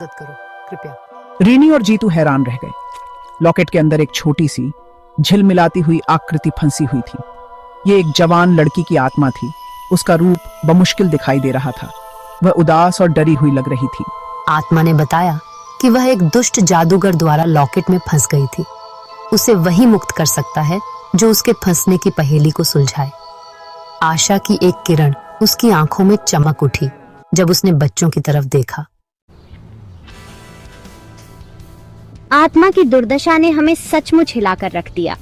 मदद करो कृपया। रीनी और जीतू हैरान रह गए। लॉकेट के अंदर एक छोटी सी झिलमिलाती हुई आकृति फंसी हुई थी। ये एक जवान लड़की की आत्मा थी। उसका रूप बमुश्किल दिखाई दे रहा था। वह उदास और डरी हुई लग रही थी। आत्मा ने बताया कि वह एक दुष्ट जादूगर द्वारा लॉकेट में फंस गई थी। उसे वही मुक्त कर सकता है जो उसके फंसने की पहेली को सुलझाए। आशा की एक किरण उसकी आंखों में चमक उठी जब उसने बच्चों की तरफ देखा। आत्मा की दुर्दशा ने हमें सचमुच हिलाकर रख दिया।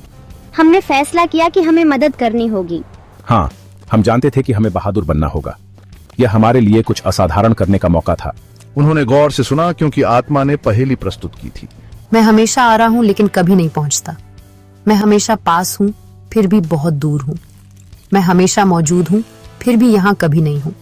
हमने फैसला किया कि हमें मदद करनी होगी। हाँ, हम जानते थे कि हमें बहादुर बनना होगा। यह हमारे लिए कुछ असाधारण करने का मौका था। उन्होंने गौर से सुना क्योंकि आत्मा ने पहेली प्रस्तुत की थी। मैं हमेशा आ रहा हूँ लेकिन कभी नहीं पहुँचता। मैं हमेशा पास हूँ फिर भी बहुत दूर हूँ। मैं हमेशा मौजूद हूँ फिर भी यहाँ कभी नहीं हूँ।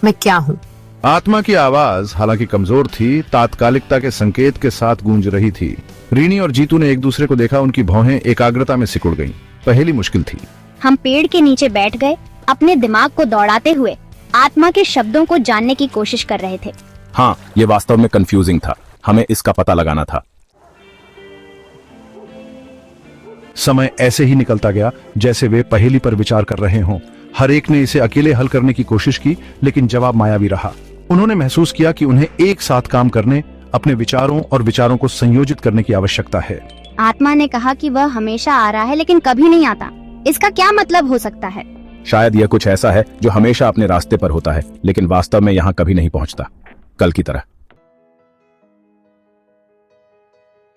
मैं क्या हूँ? आत्मा की आवाज हालांकि कमजोर थी, तात्कालिकता के संकेत के साथ गूंज रही थी। रीनी और जीतू ने एक दूसरे को देखा। उनकी भौहें एकाग्रता में सिकुड़ गईं। पहेली मुश्किल थी। हम पेड़ के नीचे बैठ गए, अपने दिमाग को दौड़ाते हुए आत्मा के शब्दों को जानने की कोशिश कर रहे थे। हाँ, ये वास्तव में कंफ्यूजिंग था। हमें इसका पता लगाना था। समय ऐसे ही निकलता गया जैसे वे पहेली पर विचार कर रहे हों। हर एक ने इसे अकेले हल करने की कोशिश की, लेकिन जवाब मायावी रहा। उन्होंने महसूस किया कि उन्हें एक साथ काम करने, अपने विचारों और विचारों को संयोजित करने की आवश्यकता है। आत्मा ने कहा कि वह हमेशा आ रहा है लेकिन कभी नहीं आता। इसका क्या मतलब हो सकता है? शायद यह कुछ ऐसा है जो हमेशा अपने रास्ते पर होता है लेकिन वास्तव में यहाँ कभी नहीं पहुँचता, कल की तरह।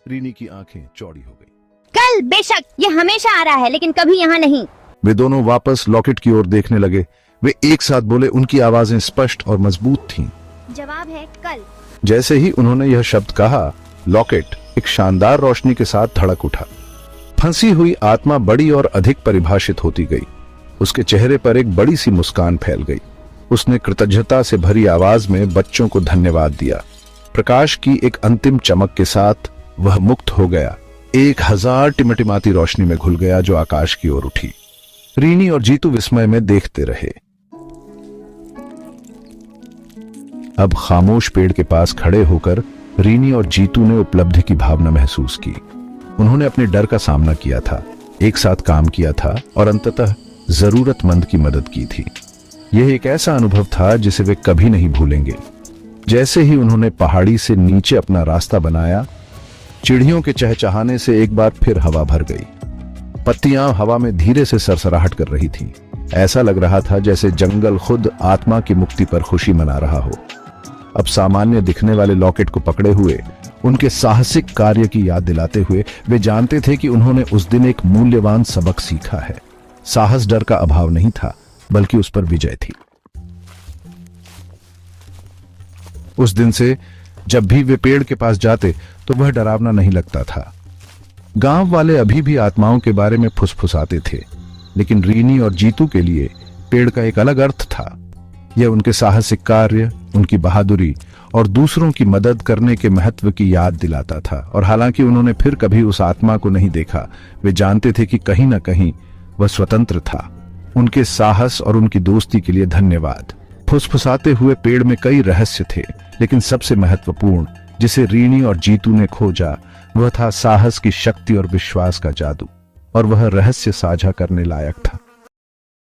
रीनी की आंखें चौड़ी हो गई। कल बेशक यह हमेशा आ रहा है लेकिन कभी यहाँ नहीं। वे दोनों वापस लॉकेट की ओर देखने लगे। वे एक साथ बोले। उनकी आवाजें स्पष्ट और मजबूत थीं। जवाब है कल। जैसे ही उन्होंने यह शब्द कहा, लॉकेट एक शानदार रोशनी के साथ धड़क उठा। फंसी हुई आत्मा बड़ी और अधिक परिभाषित होती गई। उसके चेहरे पर एक बड़ी सी मुस्कान फैल गई। उसने कृतज्ञता से भरी आवाज में बच्चों को धन्यवाद दिया। प्रकाश की एक अंतिम चमक के साथ वह मुक्त हो गया। 1000 टिमटिमाती रोशनी में घुल गया जो आकाश की ओर उठी। रीनी और जीतू विस्मय में देखते रहे। अब खामोश पेड़ के पास खड़े होकर रीनी और जीतू ने उपलब्धि की भावना महसूस की। उन्होंने अपने डर का सामना किया था, एक साथ काम किया था और अंततः जरूरतमंद की मदद की थी। यह एक ऐसा अनुभव था जिसे वे कभी नहीं भूलेंगे। जैसे ही उन्होंने पहाड़ी से नीचे अपना रास्ता बनाया, चिड़ियों के चहचहाने से एक बार फिर हवा भर गई। पत्तियां हवा में धीरे से सरसराहट कर रही थीं। ऐसा लग रहा था जैसे जंगल खुद आत्मा की मुक्ति पर खुशी मना रहा हो। अब सामान्य दिखने वाले लॉकेट को पकड़े हुए, उनके साहसिक कार्य की याद दिलाते हुए वे जानते थे कि उन्होंने उस दिन एक मूल्यवान सबक सीखा है। साहस डर का अभाव नहीं था, बल्कि उस पर विजय थी। उस दिन से जब भी वे पेड़ के पास जाते तो वह डरावना नहीं लगता था। गांव वाले अभी भी आत्माओं के बारे में फुसफुसाते थे, लेकिन रीनी और जीतू के लिए पेड़ का एक अलग अर्थ था। यह उनके साहसिक कार्य, उनकी बहादुरी और दूसरों की मदद करने के महत्व की याद दिलाता था। और हालांकि उन्होंने फिर कभी उस आत्मा को नहीं देखा, वे जानते थे कि कहीं ना कहीं वह स्वतंत्र था। उनके साहस और उनकी दोस्ती के लिए धन्यवाद। फुसफुसाते हुए पेड़ में कई रहस्य थे, लेकिन सबसे महत्वपूर्ण जिसे रीनी और जीतू ने खोजा वह था साहस की शक्ति और विश्वास का जादू। और वह रहस्य साझा करने लायक था।